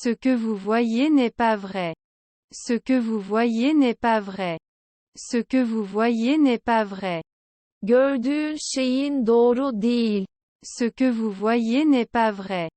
Ce que vous voyez n'est pas vrai. Ce que vous voyez n'est pas vrai. Ce que vous voyez n'est pas vrai. Gördüğün şeyin doğru değil. Ce que vous voyez n'est pas vrai.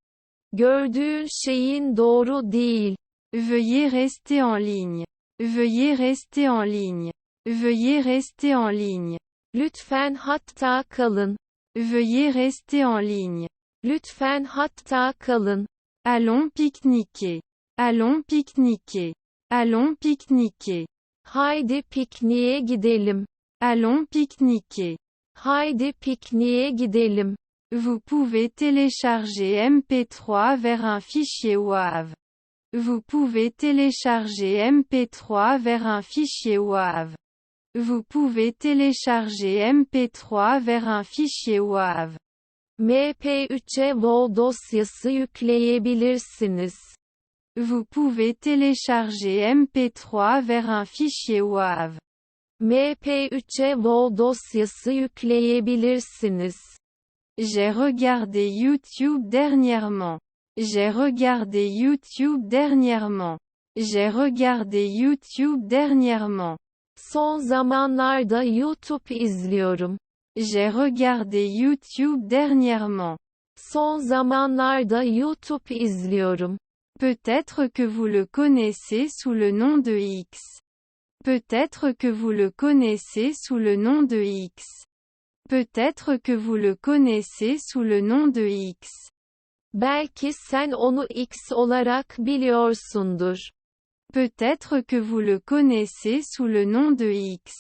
Gördüğün şeyin doğru değil. Veuillez rester en ligne. Veuillez rester en ligne. Veuillez rester en ligne. Lütfen hatta kalın. Veuillez rester en ligne. Lütfen hatta kalın. Allons pique-niquer. Allons pique-niquer. Allons pique-niquer. Haydi pikniğe gidelim. Allons pique-niquer. Haydi pikniğe gidelim. Vous pouvez télécharger MP3 vers un fichier WAV. Vous pouvez télécharger MP3 vers un fichier WAV. Vous pouvez télécharger MP3 vers un fichier WAV. MP3'e WAV dosyası yükleyebilirsiniz. Vous pouvez télécharger MP3 vers un fichier WAV. MP3'e WAV dosyası yükleyebilirsiniz. J'ai regardé YouTube dernièrement. J'ai regardé YouTube dernièrement. J'ai regardé YouTube dernièrement. Son zamanlarda YouTube izliyorum. J'ai regardé YouTube dernièrement. Son zamanlarda YouTube izliyorum. Peut-être que vous le connaissez sous le nom de X. Peut-être que vous le connaissez sous le nom de X. Peut-être que vous le connaissez sous le nom de X. Belki sen onu X olarak biliyorsundur. Peut-être que vous le connaissez sous le nom de X.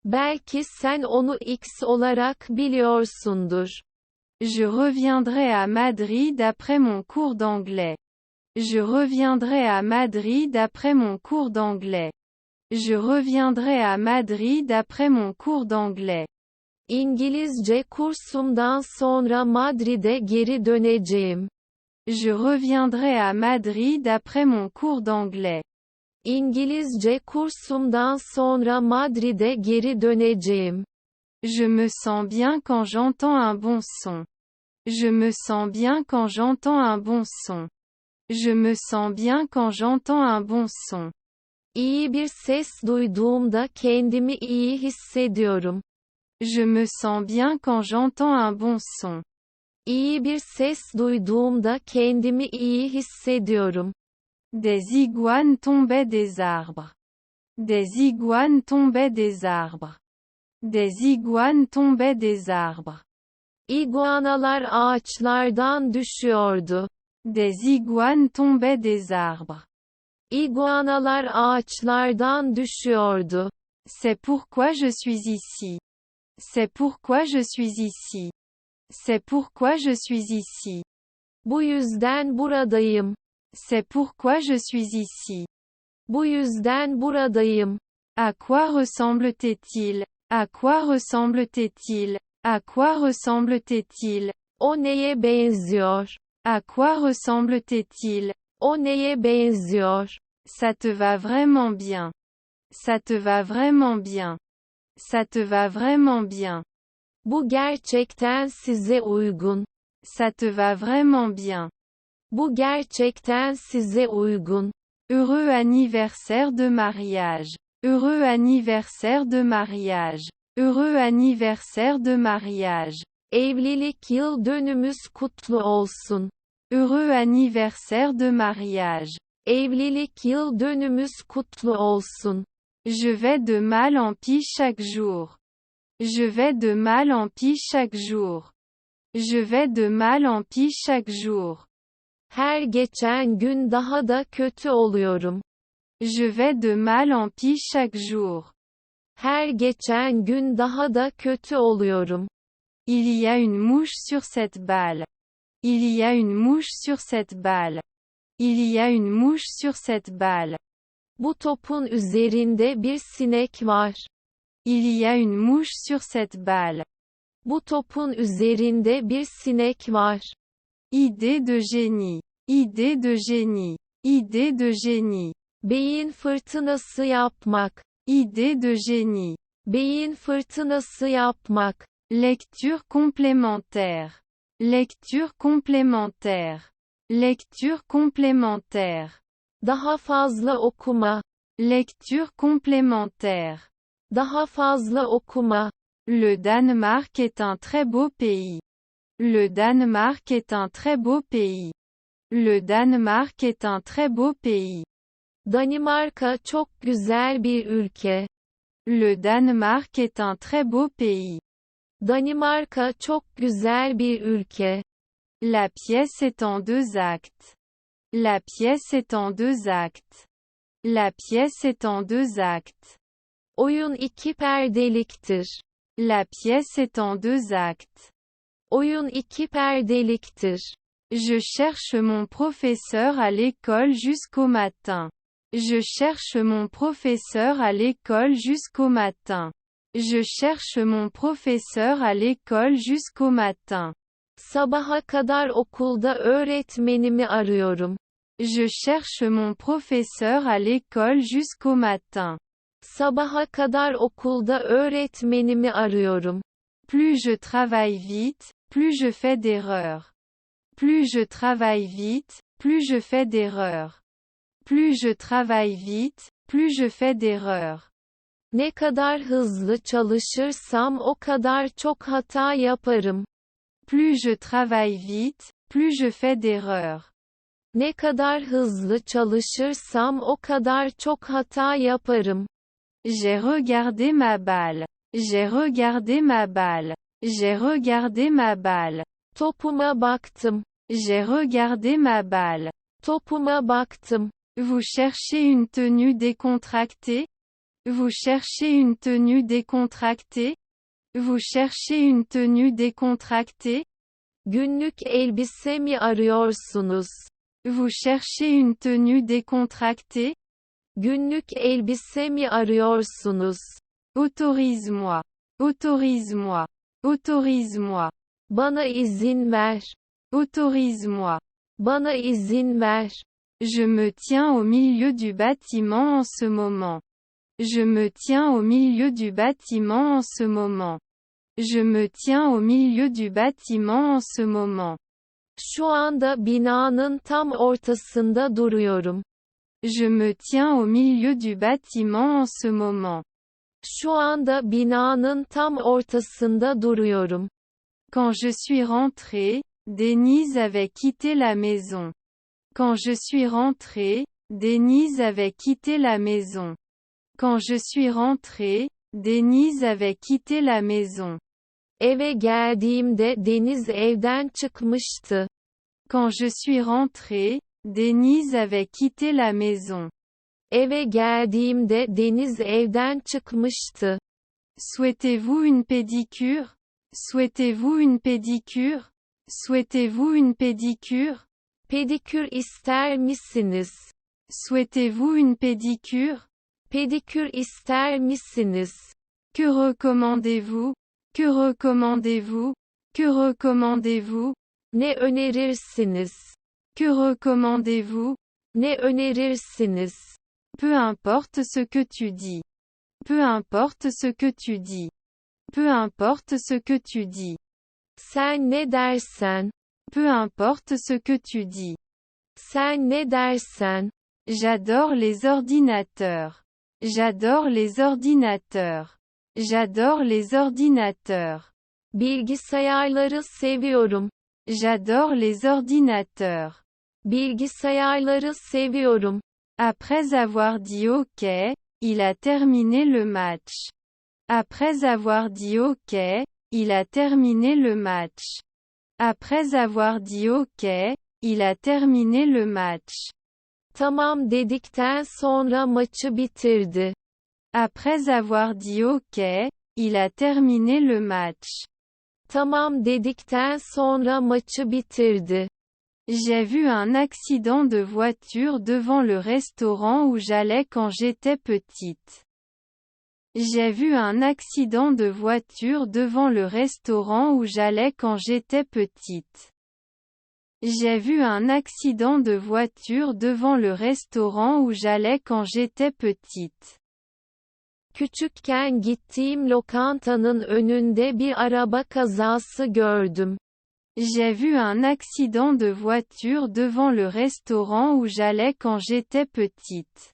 Belki sen onu X olarak biliyorsundur. Je reviendrai à Madrid après mon cours d'anglais. Je reviendrai à Madrid après mon cours d'anglais. Je reviendrai à Madrid après mon cours d'anglais. İngilizce kursumdan sonra Madrid'e geri döneceğim. Je reviendrai à Madrid après mon cours d'anglais. İngilizce kursumdan sonra Madrid'e geri döneceğim. Je me sens bien quand j'entends un bon son. Je me sens bien quand j'entends un bon son. Je me sens bien quand j'entends un bon son. İyi bir ses duyduğumda kendimi iyi hissediyorum. Je me sens bien quand j'entends un bon son. İyi bir ses duyduğumda kendimi iyi hissediyorum. Des iguanes tombaient des arbres. Des iguanes tombaient des arbres. Des iguanes tombaient des arbres. İguanalar ağaçlardan düşüyordu. Des iguanes tombaient des arbres. İguanalar ağaçlardan düşüyordu. C'est pourquoi je suis ici. C'est pourquoi je suis ici. C'est pourquoi je suis ici. Bu yüzden buradayım. C'est pourquoi je suis ici. Bu yüzden buradayım. À quoi ressemble-t-il? À quoi ressemble-t-il? À quoi ressemble-t-il? O neye benziyor? À quoi ressemble-t-il? O neye benziyor? Ça te va vraiment bien. Ça te va vraiment bien. Ça te va vraiment bien. Bu gerçekten size uygun. Ça te va vraiment bien. Bu gerçekten size uygun. Heureux anniversaire de mariage. Heureux anniversaire de mariage. Heureux anniversaire de mariage. Evlilik yıl dönümüz kutlu olsun. Heureux anniversaire de mariage. Evlilik yıl dönümüz kutlu olsun. Je vais de mal en pis chaque jour. Je vais de mal en pis chaque jour. Je vais de mal en pis chaque jour. Her geçen gün daha da kötü oluyorum. Je vais de mal en pis chaque jour. Her geçen gün daha da kötü oluyorum. Il y a une mouche sur cette balle. Il y a une mouche sur cette balle. Il y a une mouche sur cette balle. Bu topun üzerinde bir sinek var. Il y a une mouche sur cette balle. Bu topun üzerinde bir sinek var. Idée de génie. Idée de génie. Idée de génie. Beyin fırtınası yapmak. Idée de génie. Beyin fırtınası yapmak. Lecture complémentaire. Lecture complémentaire. Lecture complémentaire. Daha fazla okuma. Lecture complémentaire. Daha fazla okuma. Le Danemark est un très beau pays. Le Danemark est un très beau pays. Le Danemark est un très beau pays. Danimarka çok güzel bir ülke. Le Danemark est un très beau pays. Danimarka çok güzel bir ülke. La pièce est en 2 actes. La pièce est en 2 actes. La pièce est en 2 actes. Oyun 2 perdeliktir. La pièce est en 2 actes. Oyun 2 perdeliktir. Je cherche mon professeur à l'école jusqu'au matin. Je cherche mon professeur à l'école jusqu'au matin. Je cherche mon professeur à l'école jusqu'au matin. Sabaha kadar okulda öğretmenimi arıyorum. Je cherche mon professeur à l'école jusqu'au matin. Sabaha kadar okulda öğretmenimi arıyorum. Plus je travaille vite, plus je fais d'erreurs. Plus je travaille vite, plus je fais d'erreurs. Plus je travaille vite, plus je fais d'erreurs. Ne kadar hızlı çalışırsam o kadar çok hata yaparım. Plus je travaille vite, plus je fais d'erreurs. Ne kadar hızlı çalışırsam o kadar çok hata yaparım. J'ai regardé ma balle. J'ai regardé ma balle. J'ai regardé ma balle. Topuma baktım. J'ai regardé ma balle. Topuma baktım. Vous cherchez une tenue décontractée? Vous cherchez une tenue décontractée? Vous cherchez une tenue décontractée? Günlük elbise mi arıyorsunuz? Vous cherchez une tenue décontractée? Günlük elbise mi arıyorsunuz? Autorise-moi. Autorise-moi. Autorise-moi. Bana izin ver. Autorise-moi. Bana izin ver. Je me tiens au milieu du bâtiment en ce moment. Je me tiens au milieu du bâtiment en ce moment. Je me tiens au milieu du bâtiment en ce moment. Şu anda binanın tam ortasında duruyorum. Je me tiens au milieu du bâtiment en ce moment. Şu anda binanın tam ortasında duruyorum. Quand je suis rentré, Denise avait quitté la maison. Quand je suis rentré, Denise avait quitté la maison. Quand je suis rentré, Denise avait quitté la maison. Eve geldiğimde Deniz evden çıkmıştı. Quand je suis rentré, Denise avait quitté la maison. Eve geldiğimde Deniz evden çıkmıştı. Souhaitez-vous une pédicure? Souhaitez-vous une pédicure? Souhaitez-vous une pédicure? Pedikür ister misiniz? Souhaitez-vous une pédicure? Pedikür ister misiniz? Que recommandez-vous? Que recommandez-vous? Que recommandez-vous? Ne önerirsiniz? Que recommandez-vous? Ne önerirsiniz? Peu importe ce que tu dis. Peu importe ce que tu dis. Peu importe ce que tu dis. Sen ne dersen? Peu importe ce que tu dis. Sen ne dersen? J'adore les ordinateurs. J'adore les ordinateurs. J'adore les ordinateurs. Bilgisayarları seviyorum. J'adore les ordinateurs. Bilgisayarları seviyorum. Après avoir dit OK, il a terminé le match. Après avoir dit OK, il a terminé le match. Après avoir dit OK, il a terminé le match. Tamam dedikten sonra maçı bitirdi. Après avoir dit OK, il a terminé le match. Tamam dedikten sonra maçı bitirdi. J'ai vu un accident de voiture devant le restaurant où j'allais quand j'étais petite. J'ai vu un accident de voiture devant le restaurant où j'allais quand j'étais petite. J'ai vu un accident de voiture devant le restaurant où j'allais quand j'étais petite. Küçükken gittiğim lokantanın önünde bir araba kazası gördüm. J'ai vu un accident de voiture devant le restaurant où j'allais quand j'étais petite.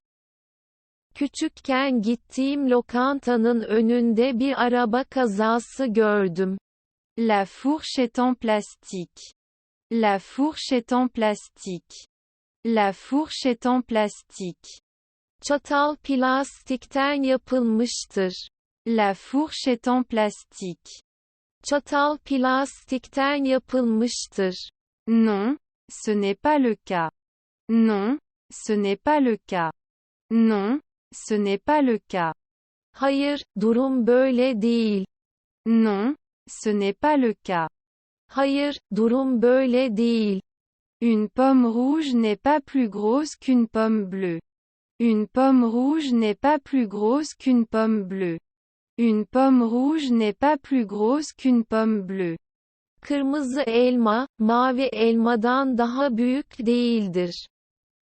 Küçükken gittiğim lokantanın önünde bir araba kazası gördüm. La fourche est en plastique. La fourche est en plastique. La fourche est en plastique. Çatal plastikten yapılmıştır. La fourche est en plastique. Çatal plastikten yapılmıştır. Non, ce n'est pas le cas. Non, ce n'est pas le cas. Non, ce n'est pas le cas. Hayır, durum böyle değil. Non, ce n'est pas le cas. Hayır, durum böyle değil. Une pomme rouge n'est pas plus grosse qu'une pomme bleue. Une pomme rouge n'est pas plus grosse qu'une pomme bleue. Une pomme rouge n'est pas plus grosse qu'une pomme bleue. Kırmızı elma, mavi elmadan daha büyük değildir.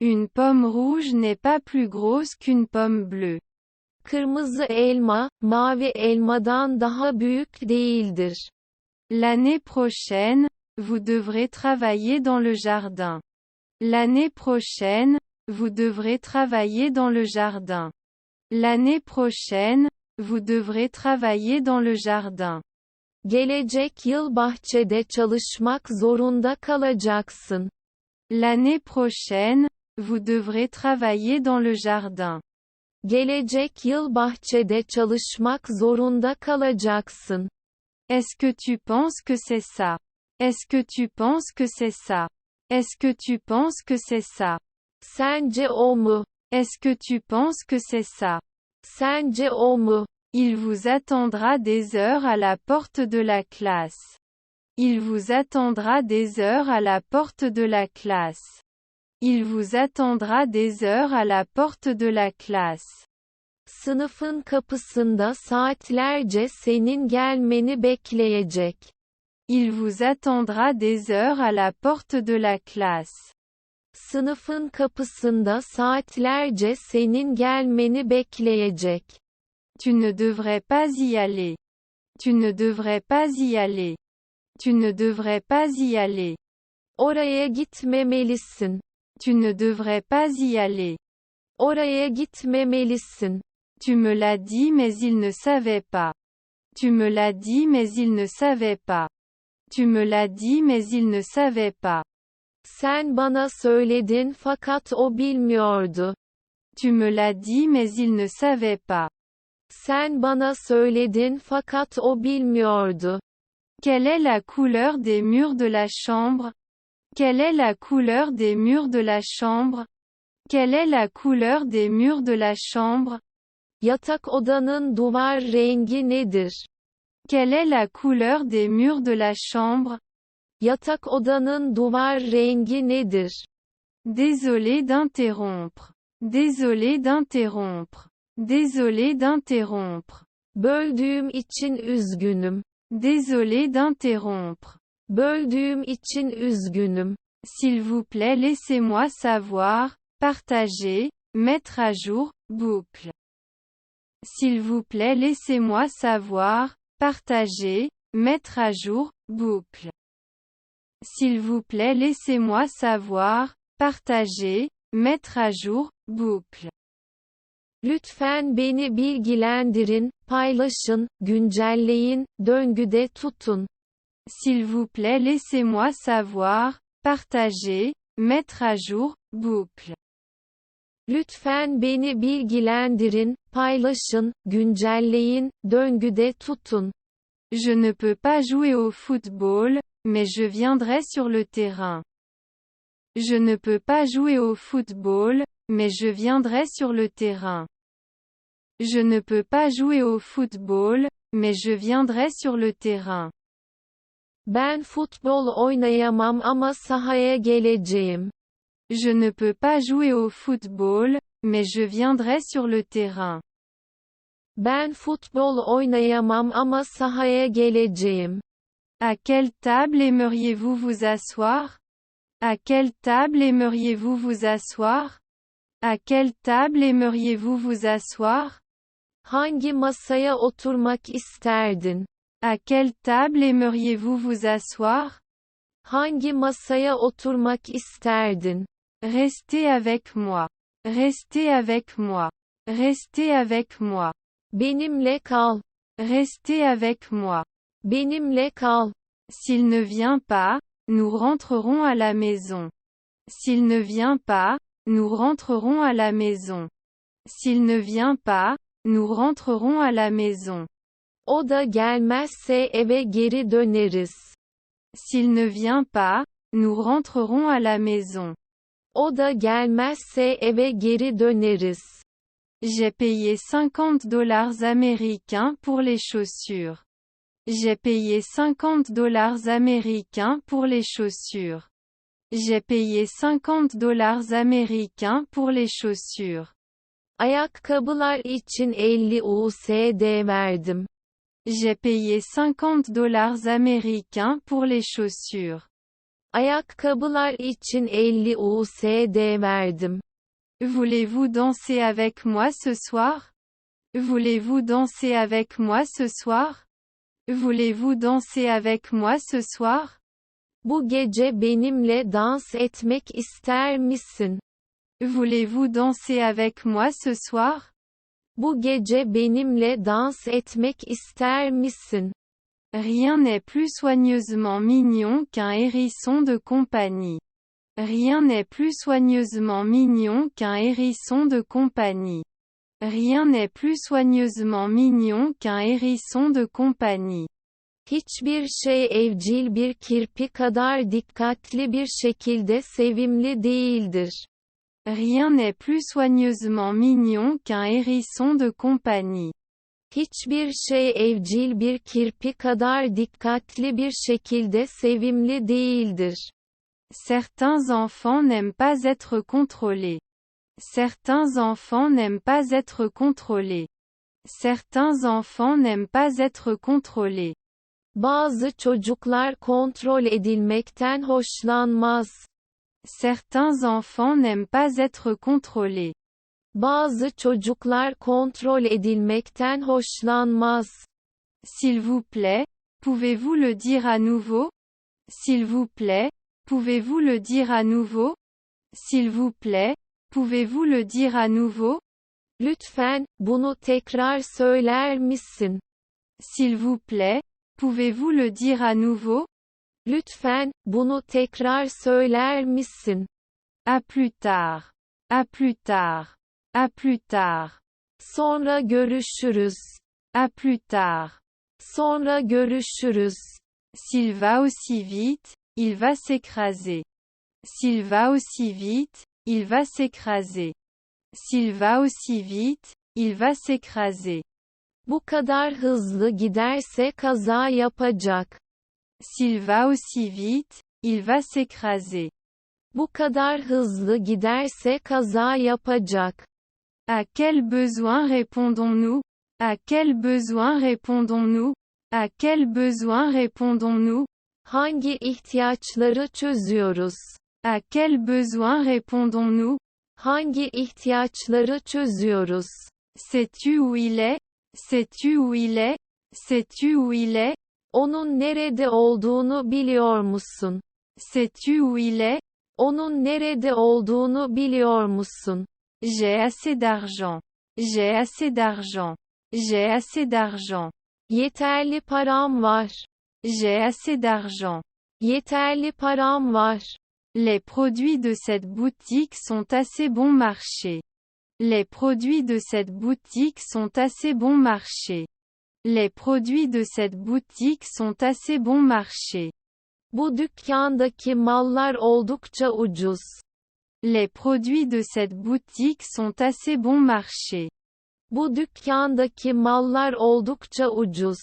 Une pomme rouge n'est pas plus grosse qu'une pomme bleue. Kırmızı elma, mavi elmadan daha büyük değildir. L'année prochaine, vous devrez travailler dans le jardin. L'année prochaine, vous devrez travailler dans le jardin. L'année prochaine, vous devrez travailler dans le jardin. Gelecek yıl bahçede çalışmak zorunda kalacaksın. L'année prochaine, vous devrez travailler dans le jardin. Gelecek yıl bahçede çalışmak zorunda kalacaksın. Est-ce que tu penses que c'est ça? Est-ce que tu penses que c'est ça? Est-ce que tu penses que c'est ça? Sence o mu? Est-ce que tu penses que c'est ça? Sence o mu? Il vous attendra des heures à la porte de la classe. Il vous attendra des heures à la porte de la classe. Il vous attendra des heures à la porte de la classe. Sınıfın kapısında saatlerce senin gelmeni bekleyecek. Il vous attendra des heures à la porte de la classe. Sınıfın kapısında saatlerce senin gelmeni bekleyecek. Tu ne devrais pas y aller. Tu ne devrais pas y aller. Tu ne devrais pas y aller. Oraya gitmemelisin. Tu ne devrais pas y aller. Oraya gitmemelisin. Tu me l'as dit mais il ne savait pas. Tu me l'as dit mais il ne savait pas. Tu me l'as dit mais il ne savait pas. Sen bana söyledin fakat o bilmiyordu. Tu me l'as dit mais il ne savait pas. Sen bana söyledin fakat o bilmiyordu. Quelle est la couleur des murs de la chambre? Quelle est la couleur des murs de la chambre? Quelle est la couleur des murs de la chambre? Yatak odanın duvar rengi nedir? Quelle est la couleur des murs de la chambre? Yatak odanın duvar rengi nedir? Désolé d'interrompre. Désolé d'interrompre. Désolé d'interrompre. Böldüğüm için üzgünüm. Désolé d'interrompre. Böldüğüm için üzgünüm. S'il vous plaît, laissez-moi savoir, partager, mettre à jour, boucle. S'il vous plaît, laissez-moi savoir, partager, mettre à jour, boucle. S'il vous plaît, laissez-moi savoir, partager, mettre à jour, boucle. Lütfen beni bilgilendirin, paylaşın, güncelleyin, döngüde tutun. S'il vous plaît, laissez-moi savoir, partager, mettre à jour, boucle. Lütfen beni bilgilendirin, paylaşın, güncelleyin, döngüde tutun. Je ne peux pas jouer au football, mais je viendrai sur le terrain. Je ne peux pas jouer au football, mais je viendrai sur le terrain. Je ne peux pas jouer au football, mais je viendrai sur le terrain. Ben futbol oynayamam ama sahaya geleceğim. Je ne peux pas jouer au football, mais je viendrai sur le terrain. Ben futbol oynayamam ama sahaya geleceğim. À quelle table aimeriez-vous vous asseoir? À quelle table aimeriez-vous vous asseoir? À quelle table aimeriez-vous vous asseoir? Hangi masaya oturmak isterdin? À quelle table aimeriez-vous vous asseoir? Hangi masaya oturmak isterdin? Restez avec moi. Restez avec moi. Restez avec moi. Benimle kal. Restez avec moi. Benimle kal. S'il ne vient pas, nous rentrerons à la maison. S'il ne vient pas, nous rentrerons à la maison. S'il ne vient pas, nous rentrerons à la maison. O da gelmezse eve geri döneriz. S'il ne vient pas, nous rentrerons à la maison. O da gelmezse eve geri döneriz. J'ai payé $50 américains pour les chaussures. J'ai payé $50 américains pour les chaussures. J'ai payé $50 américains pour les chaussures. Ayakkabılar için 50 USD verdim. J'ai payé $50 américains pour les chaussures. Ayakkabılar için 50 USD verdim. Voulez-vous danser avec moi ce soir? Voulez-vous danser avec moi ce soir? Voulez-vous danser avec moi ce soir? Bu gece benimle dans etmek ister misin? Voulez-vous danser avec moi ce soir? Bu gece benimle dans etmek ister misin? Rien n'est plus soigneusement mignon qu'un hérisson de compagnie. Rien n'est plus soigneusement mignon qu'un hérisson de compagnie. Rien n'est plus soigneusement mignon qu'un hérisson de compagnie. Hiçbir şey evcil bir kirpi kadar dikkatli bir şekilde sevimli değildir. Rien n'est plus soigneusement mignon qu'un hérisson de compagnie. Hiçbir şey evcil bir kirpi kadar dikkatli bir şekilde sevimli değildir. Certains enfants n'aiment pas être contrôlés. Certains enfants n'aiment pas être contrôlés. Certains enfants n'aiment pas être contrôlés. Bazı çocuklar kontrol edilmekten hoşlanmaz. Certains enfants n'aiment pas être contrôlés. Bazı çocuklar kontrol edilmekten hoşlanmaz. S'il vous plaît, pouvez-vous le dire à nouveau? S'il vous plaît, pouvez-vous le dire à nouveau? S'il vous plaît, pouvez-vous le dire à nouveau? Lütfen, bunu tekrar söyler misin? S'il vous plaît, pouvez-vous le dire à nouveau? Lütfen, bunu tekrar söyler misin? À plus tard. À plus tard. À plus tard. Sonra görüşürüz. À plus tard. Sonra görüşürüz. S'il va aussi vite, il va s'écraser. S'il va aussi vite, il va s'écraser. S'il va aussi vite, il va s'écraser. Bu kadar hızlı giderse kaza yapacak. S'il va aussi vite, il va s'écraser. Bu kadar hızlı giderse kaza yapacak. À quel besoin répondons-nous? À quel besoin répondons-nous? À quel besoin répondons-nous? Hangi ihtiyaçları çözüyoruz? À quel besoin répondons-nous? Hangi ihtiyaçları çözüyoruz? Sais-tu où il est? Sais-tu où il est? Sais-tu où il est? Onun nerede olduğunu biliyor musun? Sais-tu où il est? Onun nerede olduğunu biliyor musun? J'ai assez d'argent. J'ai assez d'argent. J'ai assez d'argent. Yeterli param var. J'ai assez d'argent. Yeterli param var. Les produits de cette boutique sont assez bon marché. Les produits de cette boutique sont assez bon marché. Les produits de cette boutique sont assez bon marché. Bu dükkandaki mallar oldukça ucuz. Les produits de cette boutique sont assez bon marché. Bu dükkandaki mallar oldukça ucuz.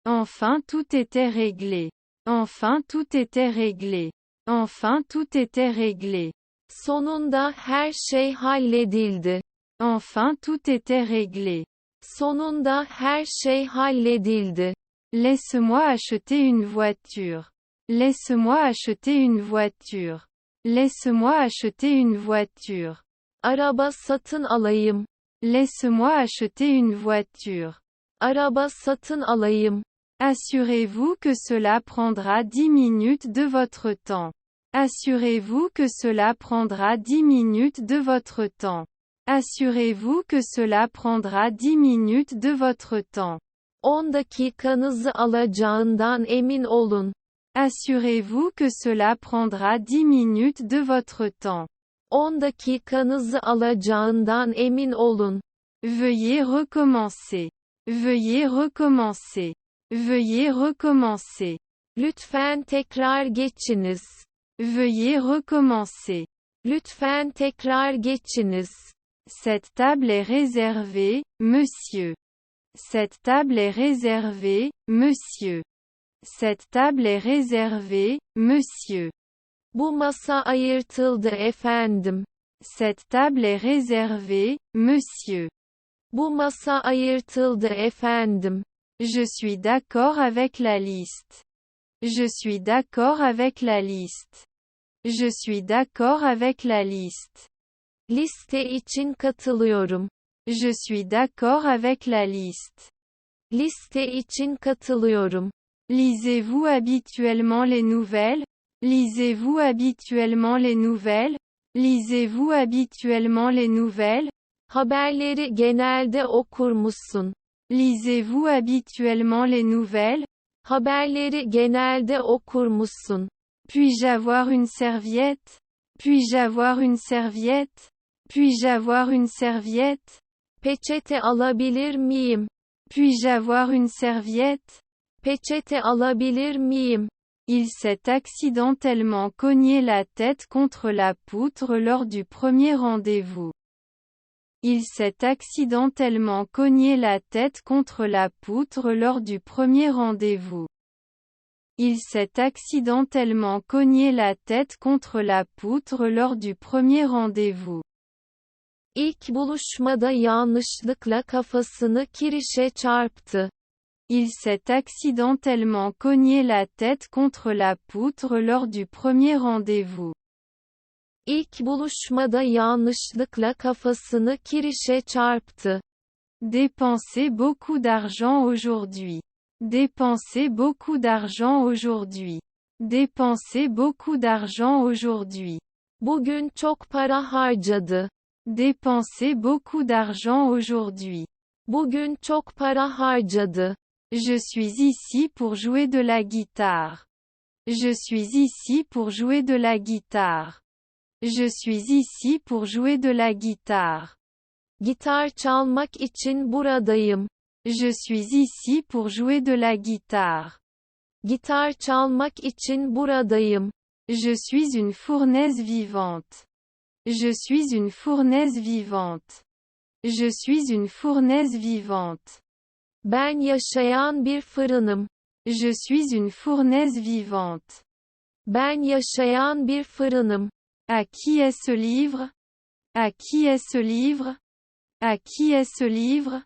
Enfin tout était réglé. Enfin tout était réglé. Enfin tout était réglé. Sonunda her şey halledildi. Enfin tout était réglé. Sonunda her şey halledildi. Laisse-moi acheter une voiture. Laisse-moi acheter une voiture. Laisse-moi acheter une voiture. Araba satın alayım. Laisse-moi acheter une voiture. Araba satın alayım. Assurez-vous que cela prendra 10 minutes de votre temps. Assurez-vous que cela prendra 10 minutes de votre temps. Assurez-vous que cela prendra 10 minutes de votre temps. 10 dakikanızı alacağından emin olun. Assurez-vous que cela prendra 10 minutes de votre temps. 10 dakikanızı alacağından emin olun. Veuillez recommencer. Veuillez recommencer. Veuillez recommencer. Lütfen tekrar geçiniz. Veuillez recommencer. Lütfen tekrar geçiniz. Cette table est réservée, monsieur. Cette table est réservée, monsieur. Cette table est réservée, monsieur. Bu masa ayırtıldı efendim. Cette table est réservée, monsieur. Bu masa ayırtıldı efendim. Je suis d'accord avec la liste. Je suis d'accord avec la liste. Je suis d'accord avec la liste. Liste için katılıyorum. Je suis d'accord avec la liste. Liste için katılıyorum. Lisez-vous habituellement les nouvelles? Lisez-vous habituellement les nouvelles? Lisez-vous habituellement les nouvelles? Haberleri genelde okur musun? Lisez-vous habituellement les nouvelles? Haberleri genelde okur musun? Puis-je avoir une serviette? Puis-je avoir une serviette? Puis-je avoir une serviette? Peçete alabilir miyim? Puis-je avoir une serviette? Peçete alabilir miyim? Il s'est accidentellement cogné la tête contre la poutre lors du premier rendez-vous. Il s'est accidentellement cogné la tête contre la poutre lors du premier rendez-vous. Il s'est accidentellement cogné la tête contre la poutre lors du premier rendez-vous. İlk buluşmada yanlışlıkla kafasını kirişe çarptı. Il s'est accidentellement cogné la tête contre la poutre lors du premier rendez-vous. İlk buluşmada yanlışlıkla kafasını kirişe çarptı. Dépensez beaucoup d'argent aujourd'hui. Dépensez beaucoup d'argent aujourd'hui. Dépensez beaucoup d'argent aujourd'hui. Bugün çok para harcadı. Dépensez beaucoup d'argent aujourd'hui. Bugün çok para harcadı. Je suis ici pour jouer de la guitare. Je suis ici pour jouer de la guitare. Je suis ici pour jouer de la guitare. Gitar çalmak için buradayım. Je suis ici pour jouer de la guitare. Gitar çalmak için buradayım. Je suis une fournaise vivante. Je suis une fournaise vivante. Je suis une fournaise vivante. Ben yaşayan bir fırınım. Je suis une fournaise vivante. Ben yaşayan bir fırınım. À qui est ce livre? À qui est ce livre? À qui est ce livre?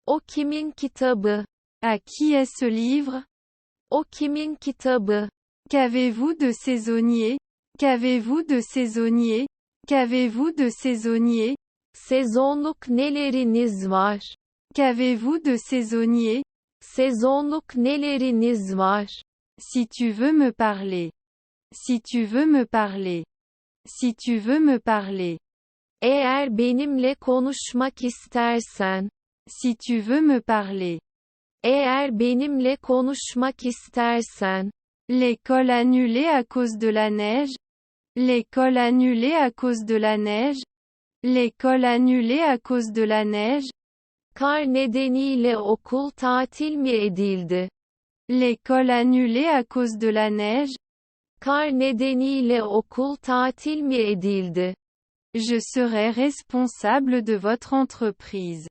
O kimin kitabı? À qui est ce livre? O kimin kitabı? Qu'avez-vous de saisonnier? Qu'avez-vous de saisonnier? Qu'avez-vous de saisonnier? Sezonluk neleriniz var? Qu'avez-vous de saisonnier? Sezonluk neleriniz var? Si tu veux me parler. Si tu veux me parler. Si tu veux me parler. Eğer benimle konuşmak istersen. Si tu veux me parler. Eğer benimle konuşmak istersen. L'école annulée à cause de la neige? L'école annulée à cause de la neige? L'école annulée à cause de la neige? Kar nedeniyle okul tatil mi edildi? L'école annulée à cause de la neige? Kar nedeniyle okul tatil mi edildi? Je serai responsable de votre entreprise.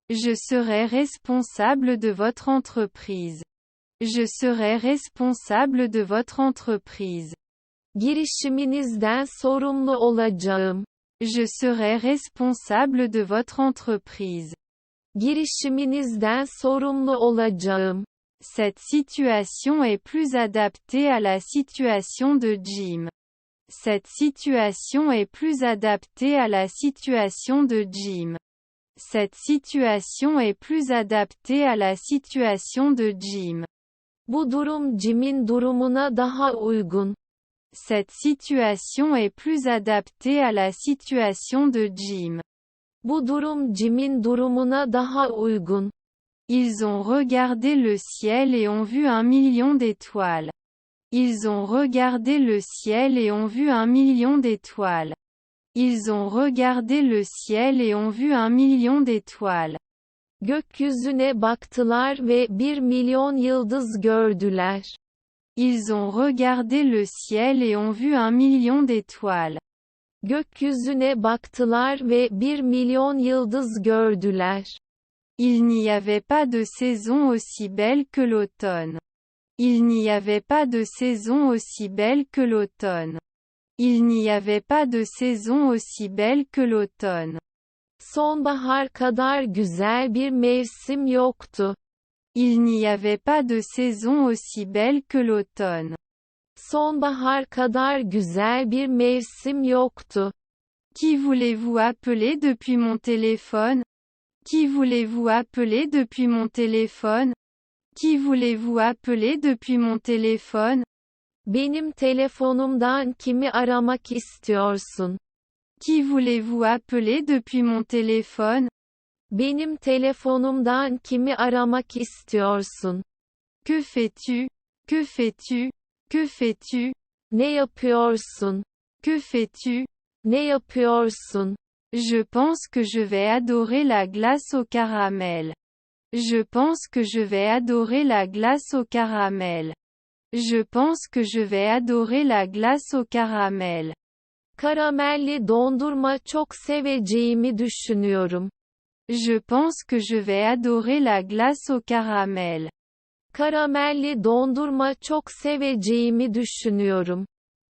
Je serai responsable de votre entreprise. Je serai responsable de votre entreprise. Girişiminizden sorumlu olacağım. Je serai responsable de votre entreprise. Girişiminizden sorumlu olacağım. Cette situation est plus adaptée à la situation de Jim. Cette situation est plus adaptée à la situation de Jim. Cette situation est plus adaptée à la situation de Jim. Bu durum Jim'in durumuna daha uygun. Cette situation est plus adaptée à la situation de Jim. Bu durum Jim'in durumuna daha uygun. Ils ont regardé le ciel et ont vu 1 million d'étoiles. Ils ont regardé le ciel et ont vu 1 million d'étoiles. Ils ont regardé le ciel et ont vu 1 million d'étoiles. Gökyüzüne baktılar ve 1 milyon yıldız gördüler. Ils ont regardé le ciel et ont vu 1 million d'étoiles. Gökyüzüne baktılar ve 1 milyon yıldız gördüler. Il n'y avait pas de saison aussi belle que l'automne. Il n'y avait pas de saison aussi belle que l'automne. Il n'y avait pas de saison aussi belle que l'automne. Sonbahar kadar güzel bir mevsim yoktu. Il n'y avait pas de saison aussi belle que l'automne. Sonbahar kadar güzel bir mevsim yoktu. Qui voulez-vous appeler depuis mon téléphone? Qui voulez-vous appeler depuis mon téléphone? Qui voulez-vous appeler depuis mon téléphone? Benim telefonumdan kimi aramak istiyorsun? Qui voulez-vous appeler depuis mon téléphone? Benim telefonumdan kimi aramak istiyorsun? Que fais-tu? Que fais-tu? Que fais-tu? Ne yapıyorsun? Que fais-tu? Ne yapıyorsun? Je pense que je vais adorer la glace au caramel. Je pense que je vais adorer la glace au caramel. Je pense que je vais adorer la glace au caramel. Karamelli dondurma çok seveceğimi düşünüyorum. Je pense que je vais adorer la glace au caramel. Karamelli dondurma çok seveceğimi düşünüyorum.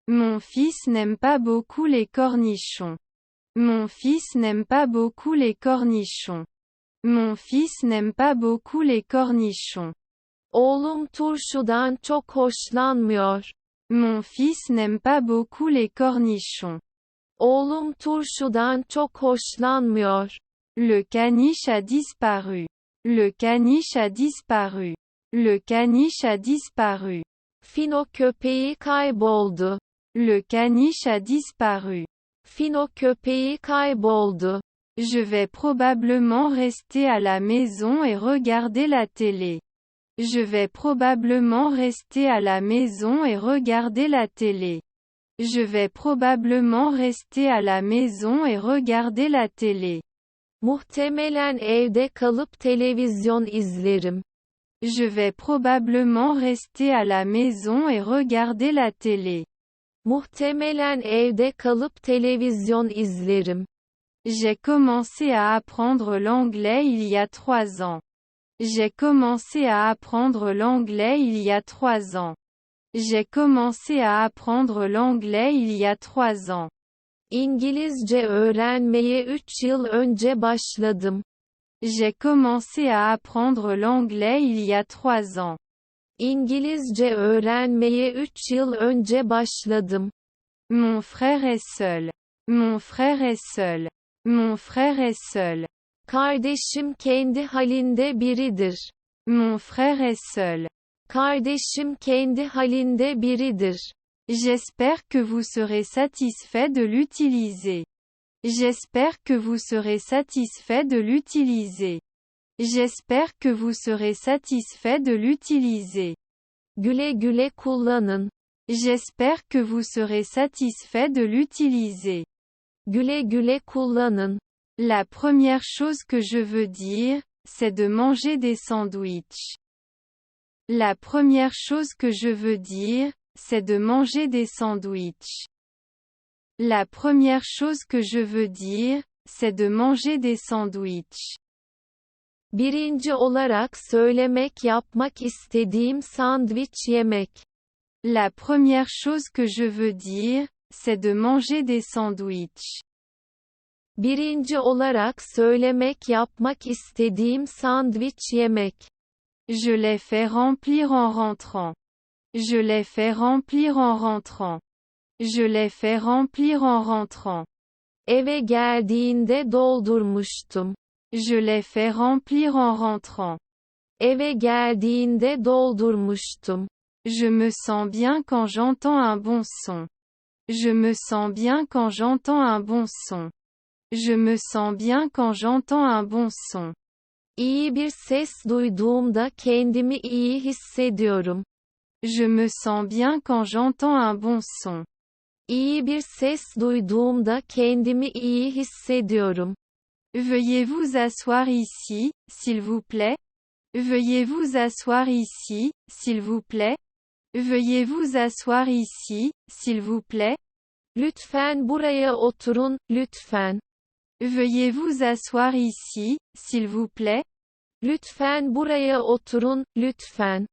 Mon fils n'aime pas beaucoup les cornichons. Mon fils n'aime pas beaucoup les cornichons. Mon fils n'aime pas beaucoup les cornichons. Oğlum turşudan çok hoşlanmıyor. Mon fils n'aime pas beaucoup les cornichons. Oğlum turşudan çok hoşlanmıyor. Le caniche a disparu. Le caniche a disparu. Le caniche a disparu. Fino köpeği kayboldu. Le caniche a disparu. Fino köpeği kayboldu. Je vais probablement rester à la maison et regarder la télé. Je vais probablement rester à la maison et regarder la télé. Je vais probablement rester à la maison et regarder la télé. Muhtemelen evde kalıp televizyon izlerim. Je vais probablement rester à la maison et regarder la télé. Muhtemelen evde kalıp televizyon izlerim. J'ai commencé à apprendre l'anglais il y a 3 ans. J'ai commencé à apprendre l'anglais il y a 3 ans. J'ai commencé à apprendre l'anglais il y a 3 ans. İngilizce öğrenmeye 3 yıl önce başladım. J'ai commencé à apprendre l'anglais il y a 3 ans. İngilizce öğrenmeye 3 yıl önce başladım. Mon frère est seul. Mon frère est seul. Mon frère est seul. Kardeşim kendi halinde biridir. Mon frère est seul. Kardeşim kendi halinde biridir. J'espère que vous serez satisfait de l'utiliser. J'espère que vous serez satisfait de l'utiliser. J'espère que vous serez satisfait de l'utiliser. Güle güle kullanın. J'espère que vous serez satisfait de l'utiliser. Güle güle kullanın. La première chose que je veux dire, c'est de manger des sandwichs. La première chose que je veux dire, c'est de manger des sandwichs. La première chose que je veux dire, c'est de manger des sandwichs. Birinci olarak yapmak istediğim sandviç yemek. La première chose que je veux dire, c'est de manger des sandwichs. Birinci olarak yapmak istediğim sandviç yemek. Je l'ai fait remplir en rentrant. Je l'ai fait remplir en rentrant. Je l'ai fait remplir en rentrant. Eve geldiğinde doldurmuştum. Je l'ai fait remplir en rentrant. Eve geldiğinde doldurmuştum. Je me sens bien quand j'entends un bon son. Je me sens bien quand j'entends un bon son. Je me sens bien quand j'entends un bon son. İyi bir ses duyduğumda kendimi iyi hissediyorum. Je me sens bien quand j'entends un bon son. İyi bir ses duyduğumda kendimi iyi hissediyorum. Veuillez vous asseoir ici, s'il vous plaît? Veuillez vous asseoir ici, s'il vous plaît? Veuillez vous asseoir ici, s'il vous plaît? Lütfen buraya oturun, lütfen. Veuillez vous asseoir ici, s'il vous plaît? Lütfen buraya oturun, lütfen.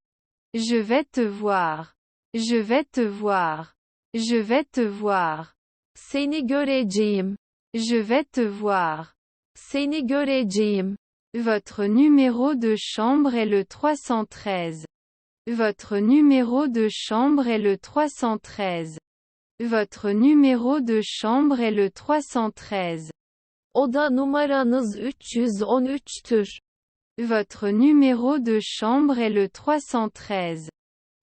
Je vais te voir. Je vais te voir. Je vais te voir. Seni göreceğim. Je vais te voir. Seni göreceğim. Votre numéro de chambre est le 313. Votre numéro de chambre est le 313. Votre numéro de chambre est le 313. Oda numaranız 313'tür. Votre numéro de chambre est le 313.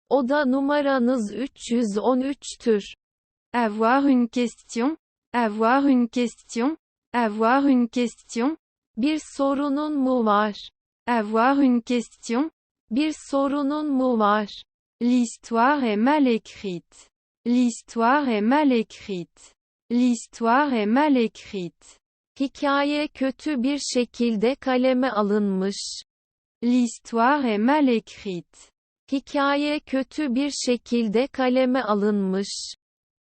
Oda numaranız 313'tür. Avoir une question? Avoir une question? Avoir une question? Bir sorunun mu var? Avoir une question? Bir sorunun mu var? L'histoire est mal écrite. L'histoire est mal écrite. L'histoire est mal écrite. Hikaye kötü bir şekilde kaleme alınmış. L'histoire est mal écrite. Hikaye kötü bir şekilde kaleme alınmış.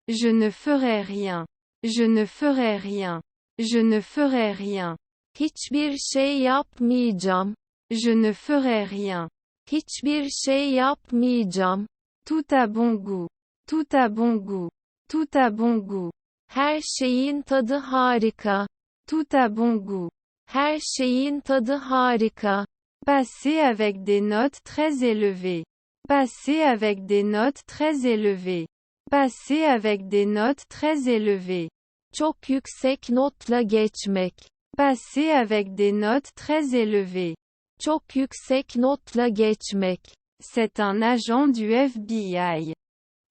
Je ne ferai rien. Je ne ferai rien. Je ne ferai rien. Hiçbir şey yapmayacağım. Je ne ferai rien. Hiçbir şey yapmayacağım. Tout a bon goût. Tout a bon goût. Tout a bon goût. Her şeyin tadı harika. Tout a bon goût. Her şeyin tadı harika. Passer avec des notes très élevées. Passer avec des notes très élevées. Passer avec des notes très élevées. Çok yüksek notla geçmek. Passer avec des notes très élevées. Çok yüksek notla geçmek. C'est un agent du FBI.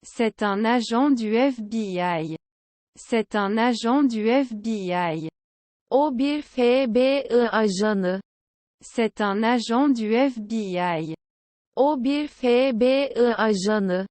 C'est un agent du FBI. C'est un agent du FBI. O bir FBI ajanı. C'est un agent du FBI. O bir FBI ajanı.